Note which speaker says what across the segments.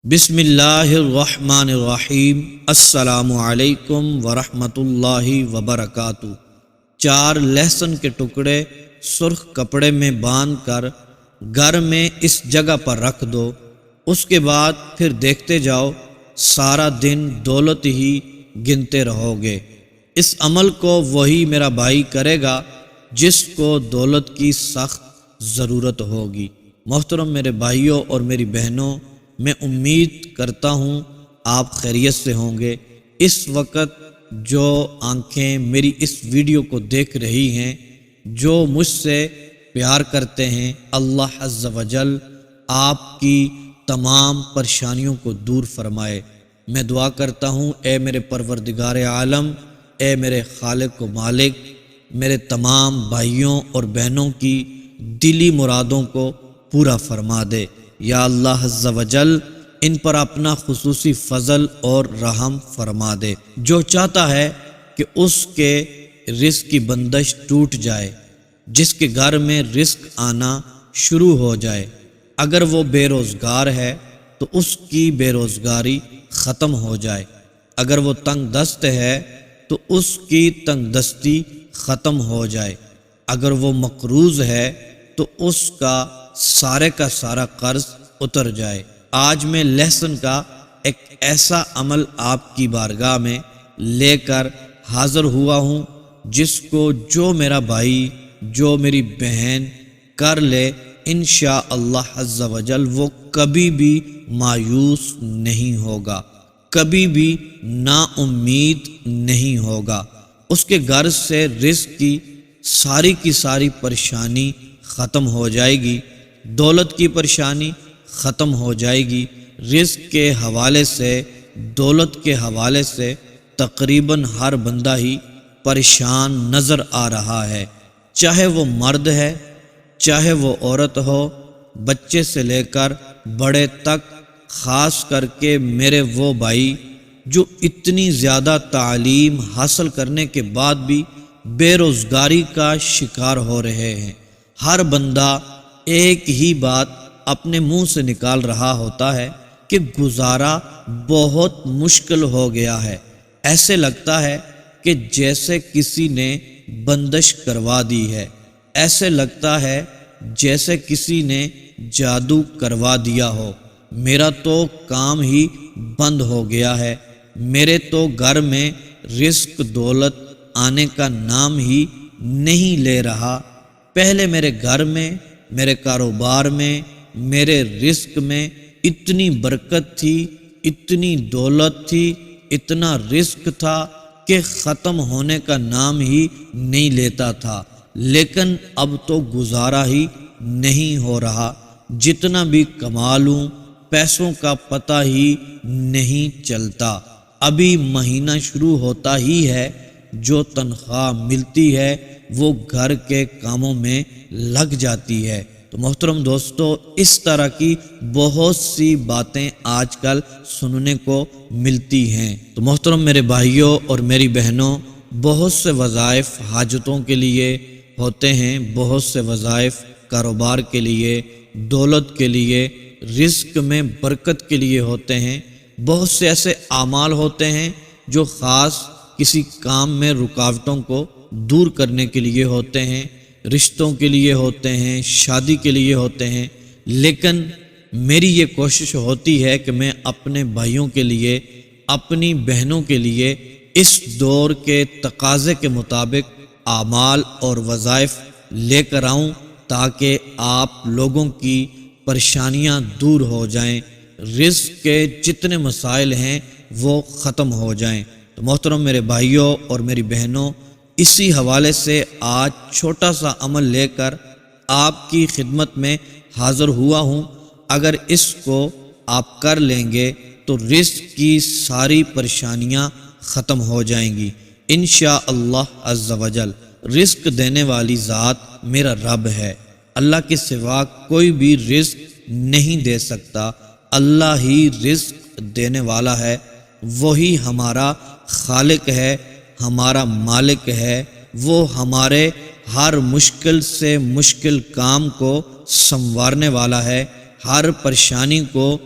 Speaker 1: بسم اللہ الرحمن الرحیم۔ السلام علیکم ورحمۃ اللہ وبرکاتہ۔ 4 لہسن کے ٹکڑے سرخ کپڑے میں باندھ کر گھر میں اس جگہ پر رکھ دو، اس کے بعد پھر دیکھتے جاؤ، سارا دن دولت ہی گنتے رہو گے۔ اس عمل کو وہی میرا بھائی کرے گا جس کو دولت کی سخت ضرورت ہوگی۔ محترم میرے بھائیوں اور میری بہنوں، میں امید کرتا ہوں آپ خیریت سے ہوں گے۔ اس وقت جو آنکھیں میری اس ویڈیو کو دیکھ رہی ہیں، جو مجھ سے پیار کرتے ہیں، اللہ عز و جل آپ کی تمام پریشانیوں کو دور فرمائے۔ میں دعا کرتا ہوں، اے میرے پروردگار عالم، اے میرے خالق و مالک، میرے تمام بھائیوں اور بہنوں کی دلی مرادوں کو پورا فرما دے۔ یا اللہ عز و جل ان پر اپنا خصوصی فضل اور رحم فرما دے۔ جو چاہتا ہے کہ اس کے رزق کی بندش ٹوٹ جائے، جس کے گھر میں رزق آنا شروع ہو جائے، اگر وہ بے روزگار ہے تو اس کی بے روزگاری ختم ہو جائے، اگر وہ تنگ دست ہے تو اس کی تنگ دستی ختم ہو جائے، اگر وہ مقروض ہے تو اس کا سارا قرض اتر جائے۔ آج میں لہسن کا ایک ایسا عمل آپ کی بارگاہ میں لے کر حاضر ہوا ہوں، جس کو جو میرا بھائی، جو میری بہن کر لے، انشاءاللہ عز و جل وہ کبھی بھی مایوس نہیں ہوگا، کبھی بھی نا امید نہیں ہوگا۔ اس کے گھر سے رزق کی ساری پریشانی ختم ہو جائے گی، دولت کی پریشانی ختم ہو جائے گی۔ رزق کے حوالے سے، دولت کے حوالے سے تقریباً ہر بندہ ہی پریشان نظر آ رہا ہے، چاہے وہ مرد ہے، چاہے وہ عورت ہو، بچے سے لے کر بڑے تک۔ خاص کر کے میرے وہ بھائی جو اتنی زیادہ تعلیم حاصل کرنے کے بعد بھی بے روزگاری کا شکار ہو رہے ہیں۔ ہر بندہ ایک ہی بات اپنے منہ سے نکال رہا ہوتا ہے کہ گزارا بہت مشکل ہو گیا ہے۔ ایسے لگتا ہے کہ جیسے کسی نے بندش کروا دی ہے، ایسے لگتا ہے جیسے کسی نے جادو کروا دیا ہو۔ میرا تو کام ہی بند ہو گیا ہے، میرے تو گھر میں رزق دولت آنے کا نام ہی نہیں لے رہا۔ پہلے میرے گھر میں، میرے کاروبار میں، میرے رزق میں اتنی برکت تھی، اتنی دولت تھی، اتنا رزق تھا کہ ختم ہونے کا نام ہی نہیں لیتا تھا، لیکن اب تو گزارا ہی نہیں ہو رہا۔ جتنا بھی کما لوں، پیسوں کا پتہ ہی نہیں چلتا۔ ابھی مہینہ شروع ہوتا ہی ہے، جو تنخواہ ملتی ہے وہ گھر کے کاموں میں لگ جاتی ہے۔ تو محترم دوستو، اس طرح کی بہت سی باتیں آج کل سننے کو ملتی ہیں۔ تو محترم میرے بھائیوں اور میری بہنوں، بہت سے وظائف حاجتوں کے لیے ہوتے ہیں، بہت سے وظائف کاروبار کے لیے، دولت کے لیے، رزق میں برکت کے لیے ہوتے ہیں۔ بہت سے ایسے اعمال ہوتے ہیں جو خاص کسی کام میں رکاوٹوں کو دور کرنے کے لیے ہوتے ہیں، رشتوں کے لیے ہوتے ہیں، شادی کے لیے ہوتے ہیں۔ لیکن میری یہ کوشش ہوتی ہے کہ میں اپنے بھائیوں کے لیے، اپنی بہنوں کے لیے اس دور کے تقاضے کے مطابق اعمال اور وظائف لے کر آؤں، تاکہ آپ لوگوں کی پریشانیاں دور ہو جائیں، رزق کے جتنے مسائل ہیں وہ ختم ہو جائیں۔ تو محترم میرے بھائیوں اور میری بہنوں، اسی حوالے سے آج چھوٹا سا عمل لے کر آپ کی خدمت میں حاضر ہوا ہوں۔ اگر اس کو آپ کر لیں گے تو رزق کی ساری پریشانیاں ختم ہو جائیں گی انشاءاللہ عز و جل۔ رزق دینے والی ذات میرا رب ہے، اللہ کے سوا کوئی بھی رزق نہیں دے سکتا، اللہ ہی رزق دینے والا ہے، وہی ہمارا خالق ہے، ہمارا مالک ہے۔ وہ ہمارے ہر مشکل سے مشکل کام کو سنوارنے والا ہے، ہر پریشانی کو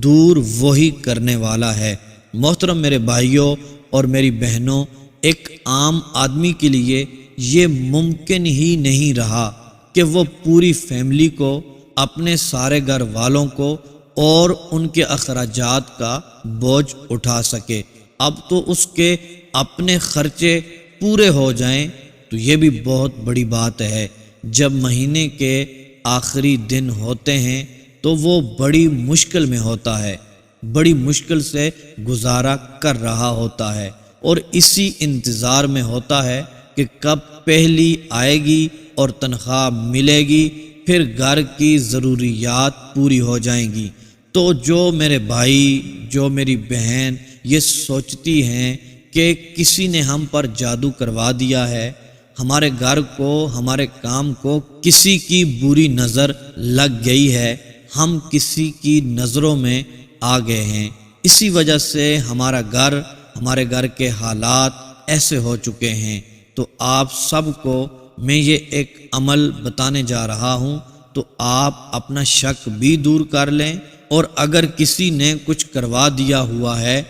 Speaker 1: دور وہی کرنے والا ہے۔ محترم میرے بھائیوں اور میری بہنوں، ایک عام آدمی کے لیے یہ ممکن ہی نہیں رہا کہ وہ پوری فیملی کو، اپنے سارے گھر والوں کو اور ان کے اخراجات کا بوجھ اٹھا سکے۔ اب تو اس کے اپنے خرچے پورے ہو جائیں تو یہ بھی بہت بڑی بات ہے۔ جب مہینے کے آخری دن ہوتے ہیں تو وہ بڑی مشکل میں ہوتا ہے، بڑی مشکل سے گزارا کر رہا ہوتا ہے، اور اسی انتظار میں ہوتا ہے کہ کب پہلی آئے گی اور تنخواہ ملے گی، پھر گھر کی ضروریات پوری ہو جائیں گی۔ تو جو میرے بھائی، جو میری بہن یہ سوچتی ہیں کہ کسی نے ہم پر جادو کروا دیا ہے، ہمارے گھر کو، ہمارے کام کو کسی کی بری نظر لگ گئی ہے، ہم کسی کی نظروں میں آ گئے ہیں، اسی وجہ سے ہمارے گھر کے حالات ایسے ہو چکے ہیں، تو آپ سب کو میں یہ ایک عمل بتانے جا رہا ہوں، تو آپ اپنا شک بھی دور کر لیں، اور اگر کسی نے کچھ کروا دیا ہوا ہے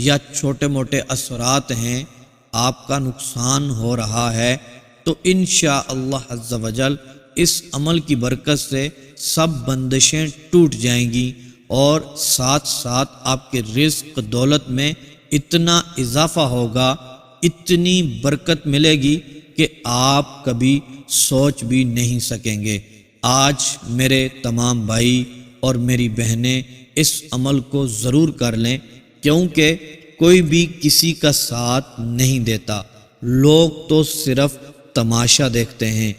Speaker 1: یا چھوٹے موٹے اثرات ہیں، آپ کا نقصان ہو رہا ہے، تو انشاءاللہ عز و جل اس عمل کی برکت سے سب بندشیں ٹوٹ جائیں گی، اور ساتھ ساتھ آپ کے رزق دولت میں اتنا اضافہ ہوگا، اتنی برکت ملے گی کہ آپ کبھی سوچ بھی نہیں سکیں گے۔ آج میرے تمام بھائی اور میری بہنیں اس عمل کو ضرور کر لیں، کیونکہ کوئی بھی کسی کا ساتھ نہیں دیتا، لوگ تو صرف تماشا دیکھتے ہیں،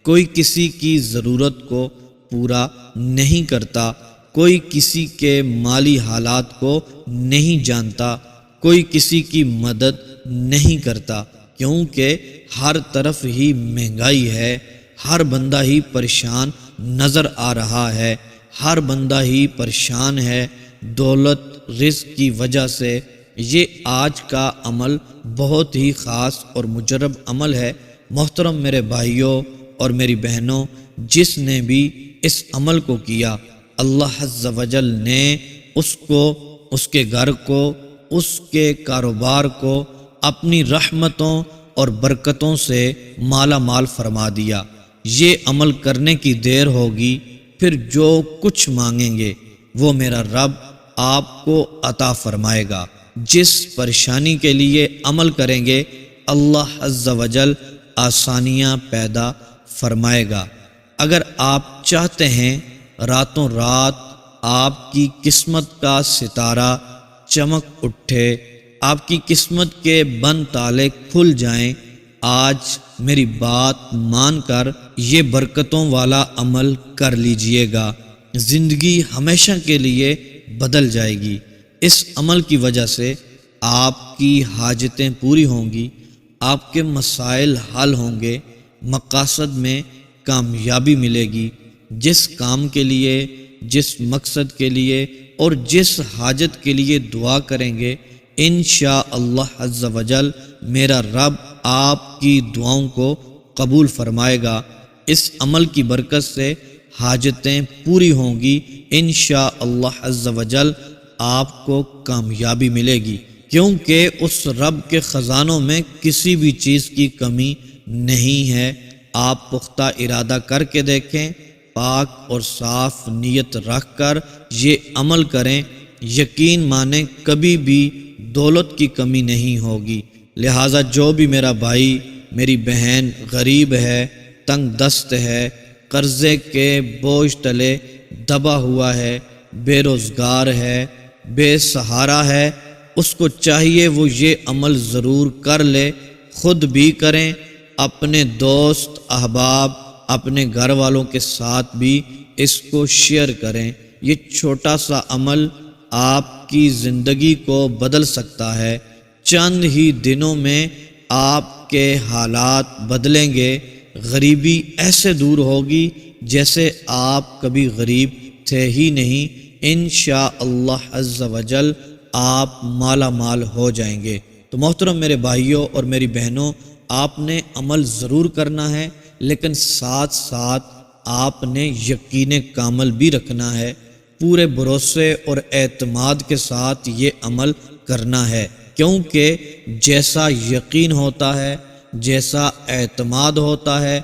Speaker 1: کوئی کسی کی ضرورت کو پورا نہیں کرتا، کوئی کسی کے مالی حالات کو نہیں جانتا، کوئی کسی کی مدد نہیں کرتا، کیونکہ ہر طرف ہی مہنگائی ہے، ہر بندہ ہی پریشان نظر آ رہا ہے، ہر بندہ ہی پریشان ہے دولت رزق کی وجہ سے۔ یہ آج کا عمل بہت ہی خاص اور مجرب عمل ہے۔ محترم میرے بھائیوں اور میری بہنوں، جس نے بھی اس عمل کو کیا، اللہ عز و جل نے اس کو، اس کے گھر کو، اس کے کاروبار کو اپنی رحمتوں اور برکتوں سے مالا مال فرما دیا۔ یہ عمل کرنے کی دیر ہوگی، پھر جو کچھ مانگیں گے وہ میرا رب آپ کو عطا فرمائے گا۔ جس پریشانی کے لیے عمل کریں گے، اللہ عز و جل آسانیاں پیدا فرمائے گا۔ اگر آپ چاہتے ہیں راتوں رات آپ کی قسمت کا ستارہ چمک اٹھے، آپ کی قسمت کے بند تالے کھل جائیں، آج میری بات مان کر یہ برکتوں والا عمل کر لیجئے گا، زندگی ہمیشہ کے لیے بدل جائے گی۔ اس عمل کی وجہ سے آپ کی حاجتیں پوری ہوں گی، آپ کے مسائل حل ہوں گے، مقاصد میں کامیابی ملے گی۔ جس کام کے لیے، جس مقصد کے لیے اور جس حاجت کے لیے دعا کریں گے، انشاءاللہ عز و جل میرا رب آپ کی دعاؤں کو قبول فرمائے گا۔ اس عمل کی برکت سے حاجتیں پوری ہوں گی، انشاءاللہ عز و جل آپ کو کامیابی ملے گی، کیونکہ اس رب کے خزانوں میں کسی بھی چیز کی کمی نہیں ہے۔ آپ پختہ ارادہ کر کے دیکھیں، پاک اور صاف نیت رکھ کر یہ عمل کریں، یقین مانیں کبھی بھی دولت کی کمی نہیں ہوگی۔ لہٰذا جو بھی میرا بھائی، میری بہن غریب ہے، تنگ دست ہے، قرضے کے بوجھ تلے دبا ہوا ہے، بے روزگار ہے، بے سہارا ہے، اس کو چاہیے وہ یہ عمل ضرور کر لے، خود بھی کریں، اپنے دوست احباب، اپنے گھر والوں کے ساتھ بھی اس کو شیئر کریں۔ یہ چھوٹا سا عمل آپ کی زندگی کو بدل سکتا ہے۔ چند ہی دنوں میں آپ کے حالات بدلیں گے، غریبی ایسے دور ہوگی جیسے آپ کبھی غریب تھے ہی نہیں۔ انشاءاللہ عز و جل آپ مالا مال ہو جائیں گے۔ تو محترم میرے بھائیوں اور میری بہنوں، آپ نے عمل ضرور کرنا ہے، لیکن ساتھ ساتھ آپ نے یقین کامل بھی رکھنا ہے۔ پورے بھروسے اور اعتماد کے ساتھ یہ عمل کرنا ہے، کیونکہ جیسا یقین ہوتا ہے، جیسا اعتماد ہوتا ہے،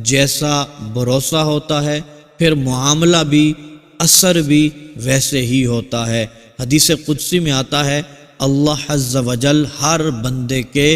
Speaker 1: جیسا بھروسہ ہوتا ہے، پھر معاملہ بھی، اثر بھی ویسے ہی ہوتا ہے۔ حدیث قدسی میں آتا ہے اللہ عز و جل ہر بندے کے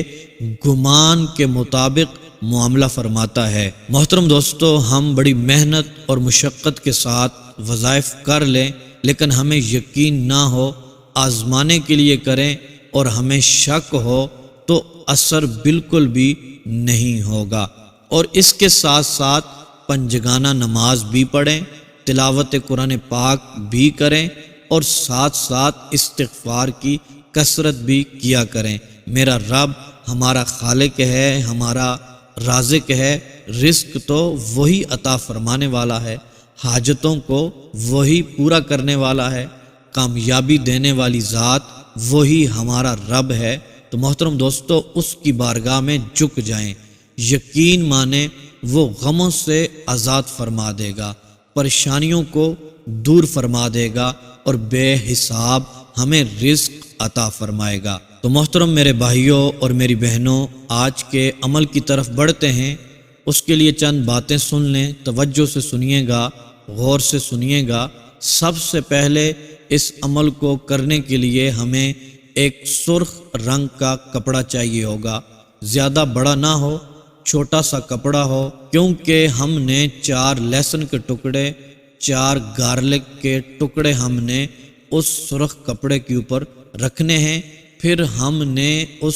Speaker 1: گمان کے مطابق معاملہ فرماتا ہے۔ محترم دوستو، ہم بڑی محنت اور مشقت کے ساتھ وظائف کر لیں، لیکن ہمیں یقین نہ ہو، آزمانے کے لیے کریں اور ہمیں شک ہو تو اثر بالکل بھی نہیں ہوگا۔ اور اس کے ساتھ ساتھ پنجگانہ نماز بھی پڑھیں، تلاوت قرآن پاک بھی کریں اور ساتھ ساتھ استغفار کی کثرت بھی کیا کریں۔ میرا رب ہمارا خالق ہے، ہمارا رازق ہے، رزق تو وہی عطا فرمانے والا ہے، حاجتوں کو وہی پورا کرنے والا ہے، کامیابی دینے والی ذات وہی ہمارا رب ہے۔ تو محترم دوستو، اس کی بارگاہ میں جھک جائیں، یقین مانیں وہ غموں سے آزاد فرما دے گا، پریشانیوں کو دور فرما دے گا اور بے حساب ہمیں رزق عطا فرمائے گا۔ تو محترم میرے بھائیوں اور میری بہنوں، آج کے عمل کی طرف بڑھتے ہیں۔ اس کے لیے چند باتیں سن لیں، توجہ سے سنیے گا، غور سے سنیے گا۔ سب سے پہلے اس عمل کو کرنے کے لیے ہمیں ایک سرخ رنگ کا کپڑا چاہیے ہوگا، زیادہ بڑا نہ ہو، چھوٹا سا کپڑا ہو، کیونکہ ہم نے 4 لہسن کے ٹکڑے، 4 گارلک کے ٹکڑے ہم نے اس سرخ کپڑے کے اوپر رکھنے ہیں۔ پھر ہم نے اس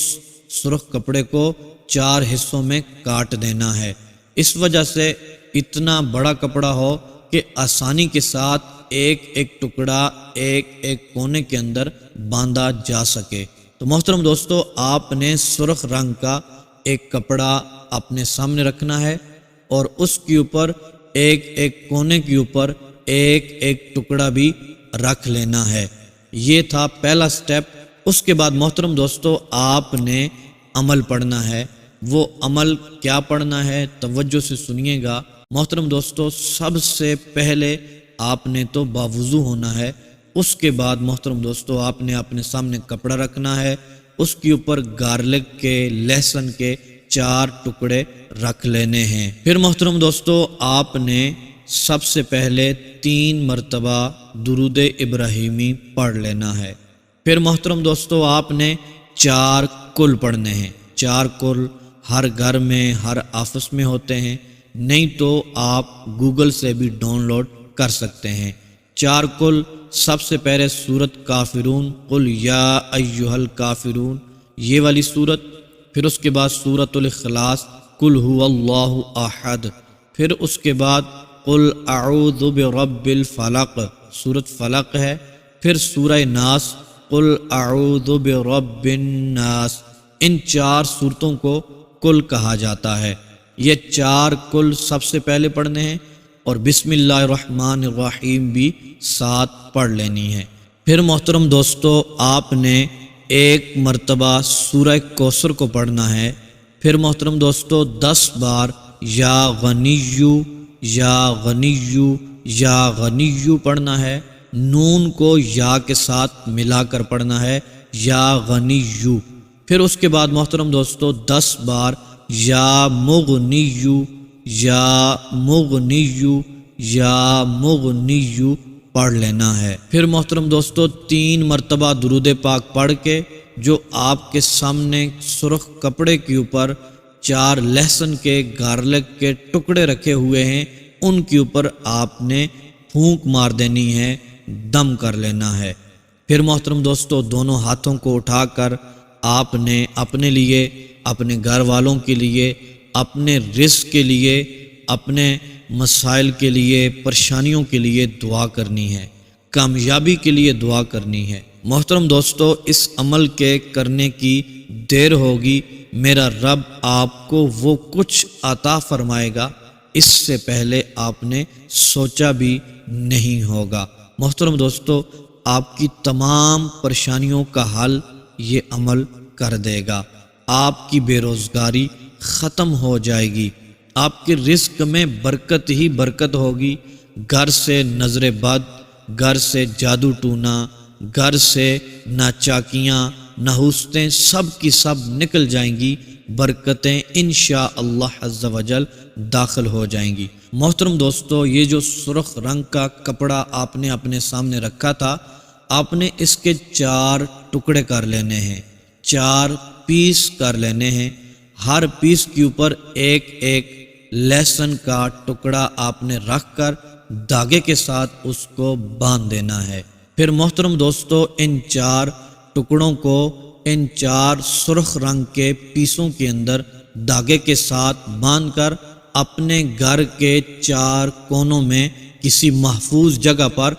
Speaker 1: سرخ کپڑے کو 4 حصوں میں کاٹ دینا ہے۔ اس وجہ سے اتنا بڑا کپڑا ہو کہ آسانی کے ساتھ ایک ایک ٹکڑا ایک ایک کونے کے اندر باندھا جا سکے۔ تو محترم دوستو، آپ نے سرخ رنگ کا ایک کپڑا اپنے سامنے رکھنا ہے اور اس کے اوپر ایک ایک کونے کے اوپر ایک ایک ٹکڑا بھی رکھ لینا ہے۔ یہ تھا پہلا سٹیپ۔ اس کے بعد محترم دوستو، آپ نے عمل پڑھنا ہے۔ وہ عمل کیا پڑھنا ہے؟ توجہ سے سنیے گا۔ محترم دوستو، سب سے پہلے آپ نے تو باوضو ہونا ہے۔ اس کے بعد محترم دوستو، آپ نے اپنے سامنے کپڑا رکھنا ہے، اس کے اوپر گارلک کے، لہسن کے 4 ٹکڑے رکھ لینے ہیں۔ پھر محترم دوستو، آپ نے سب سے پہلے 3 مرتبہ درود ابراہیمی پڑھ لینا ہے۔ پھر محترم دوستو، آپ نے 4 کل پڑھنے ہیں۔ 4 کل ہر گھر میں، ہر آفس میں ہوتے ہیں، نہیں تو آپ گوگل سے بھی ڈاؤن لوڈ کر سکتے ہیں۔ 4 کل، سب سے پہلے سورت کافرون، قل یا ایھا الکافرون، یہ والی سورت۔ پھر اس کے بعد سورت الاخلاص، قل ھو اللہ احد۔ پھر اس کے بعد قل اعوذ برب الفلق، سورت فلق ہے۔ پھر سورہ ناس، قل اعوذ برب الناس۔ ان 4 سورتوں کو کل کہا جاتا ہے۔ یہ 4 کل سب سے پہلے پڑھنے ہیں اور بسم اللہ الرحمن الرحیم بھی ساتھ پڑھ لینی ہے۔ پھر محترم دوستو، آپ نے 1 مرتبہ سورہ کوثر کو پڑھنا ہے۔ پھر محترم دوستو، 10 بار یا غنیّو یا غنیّو یا غنیّو پڑھنا ہے۔ نون کو یا کے ساتھ ملا کر پڑھنا ہے، یا غنیّو۔ پھر اس کے بعد محترم دوستو، 10 بار یا مغنیّو یا مغنیّو یا مغنیّو پڑھ لینا ہے۔ پھر محترم دوستو، 3 مرتبہ درود پاک پڑھ کے جو آپ کے سامنے سرخ کپڑے کے اوپر 4 لہسن کے، گارلک کے ٹکڑے رکھے ہوئے ہیں، ان کے اوپر آپ نے پھونک مار دینی ہے، دم کر لینا ہے۔ پھر محترم دوستو، دونوں ہاتھوں کو اٹھا کر آپ نے اپنے لیے، اپنے گھر والوں کے لیے، اپنے رزق کے لیے، اپنے مسائل کے لیے، پریشانیوں کے لیے دعا کرنی ہے، کامیابی کے لیے دعا کرنی ہے۔ محترم دوستو، اس عمل کے کرنے کی دیر ہوگی، میرا رب آپ کو وہ کچھ عطا فرمائے گا اس سے پہلے آپ نے سوچا بھی نہیں ہوگا۔ محترم دوستو، آپ کی تمام پریشانیوں کا حل یہ عمل کر دے گا۔ آپ کی بے روزگاری ختم ہو جائے گی، آپ کے رزق میں برکت ہی برکت ہوگی، گھر سے نظر بد، گھر سے جادو ٹونا، گھر سے ناچاکیاں، نحوستیں سب کی سب نکل جائیں گی، برکتیں انشاءاللہ عز و جل داخل ہو جائیں گی۔ محترم دوستو، یہ جو سرخ رنگ کا کپڑا آپ نے اپنے سامنے رکھا تھا، آپ نے اس کے 4 ٹکڑے کر لینے ہیں، 4 پیس کر لینے ہیں۔ ہر پیس کے اوپر ایک ایک لہسن کا ٹکڑا آپ نے رکھ کر دھاگے کے ساتھ اس کو باندھ دینا ہے۔ پھر محترم دوستو، ان 4 ٹکڑوں کو ان 4 سرخ رنگ کے پیسوں کے اندر دھاگے کے ساتھ باندھ کر اپنے گھر کے 4 کونوں میں کسی محفوظ جگہ پر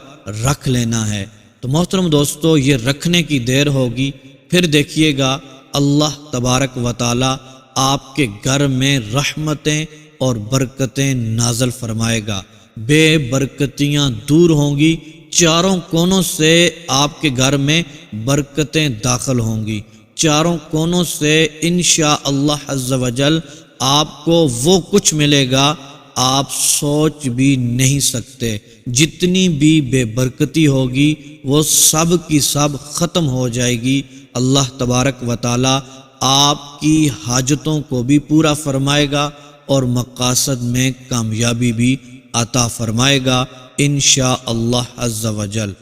Speaker 1: رکھ لینا ہے۔ تو محترم دوستو، یہ رکھنے کی دیر ہوگی، پھر دیکھیے گا اللہ تبارک و تعالی آپ کے گھر میں رحمتیں اور برکتیں نازل فرمائے گا، بے برکتیاں دور ہوں گی، چاروں کونوں سے آپ کے گھر میں برکتیں داخل ہوں گی، چاروں کونوں سے انشاءاللہ عز و جل آپ کو وہ کچھ ملے گا آپ سوچ بھی نہیں سکتے۔ جتنی بھی بے برکتی ہوگی وہ سب کی سب ختم ہو جائے گی۔ اللہ تبارک و تعالی آپ کی حاجتوں کو بھی پورا فرمائے گا اور مقاصد میں کامیابی بھی عطا فرمائے گا انشاءاللہ عز و جل۔